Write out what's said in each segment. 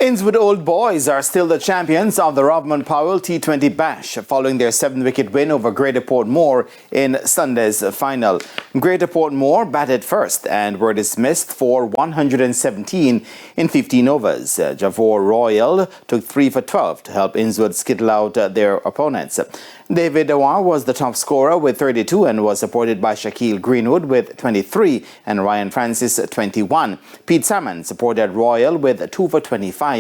Innswood Old Boys are still the champions of the Rovman Powell T20 Bash following their 7-wicket win over Greater Portmore in Sunday's final. Greater Portmore batted first and were dismissed for 117 in 15 overs. Javor Royal took 3 for 12 to help Innswood skittle out their opponents. David Awar was the top scorer with 32 and was supported by Shaquille Greenwood with 23 and Ryan Francis 21. Pete Salmon supported Royal with 2 for 25.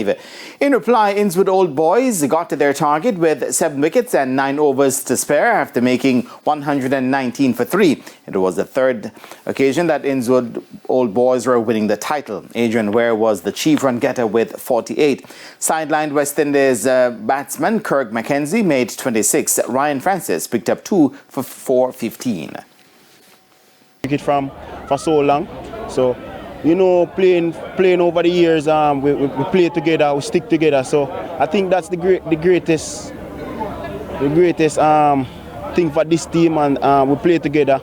In reply, Innswood Old Boys got to their target with 7 wickets and 9 overs to spare after making 119 for 3. It was the third occasion that Innswood Old Boys were winning the title. Adrian Ware was the chief run getter with 48. Sidelined West Indies batsman Kirk Mackenzie made 26. Ryan Francis picked up 2 for 15. Cricket for so long, so you know, playing over the years, we play together, we stick together. So I think that's the greatest thing for this team, and we play together.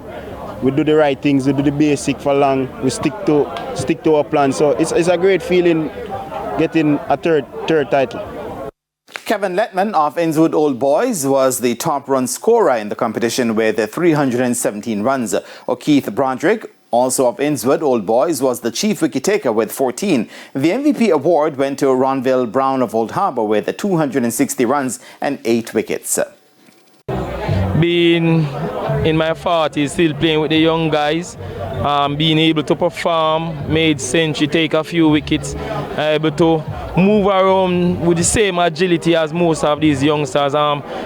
We do the right things, we do the basic for long. We stick to our plan. So it's a great feeling getting a third title. Kevin Letman of Innswood Old Boys was the top run scorer in the competition with 317 runs. O'Keith Broderick, also of Innswood Old Boys, was the chief wicket-taker with 14. The MVP award went to Ronville Brown of Old Harbour with 260 runs and 8 wickets. Being in my 40s, still playing with the young guys, being able to perform, made century, take a few wickets, able to move around with the same agility as most of these youngsters.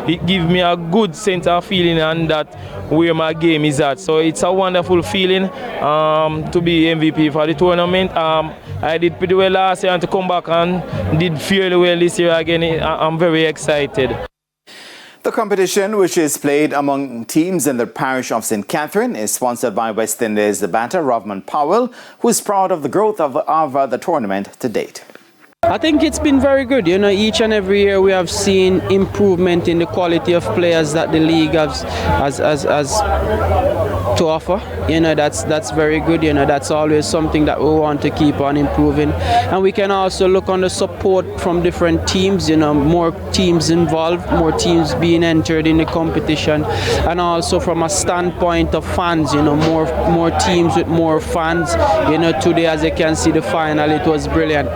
It gives me a good sense of feeling and that where my game is at. So it's a wonderful feeling to be MVP for the tournament. I did pretty well last year, and to come back and did fairly well this year again, I'm very excited. The competition, which is played among teams in the parish of St. Catherine, is sponsored by West Indies batter Rovman Powell, who is proud of the growth of the tournament to date. I think it's been very good. You know, each and every year we have seen improvement in the quality of players that the league has to offer. You know, that's very good. You know, that's always something that we want to keep on improving. And we can also look on the support from different teams. You know, more teams involved, more teams being entered in the competition, and also from a standpoint of fans. You know, more teams with more fans. You know, today, as you can see, the final, it was brilliant.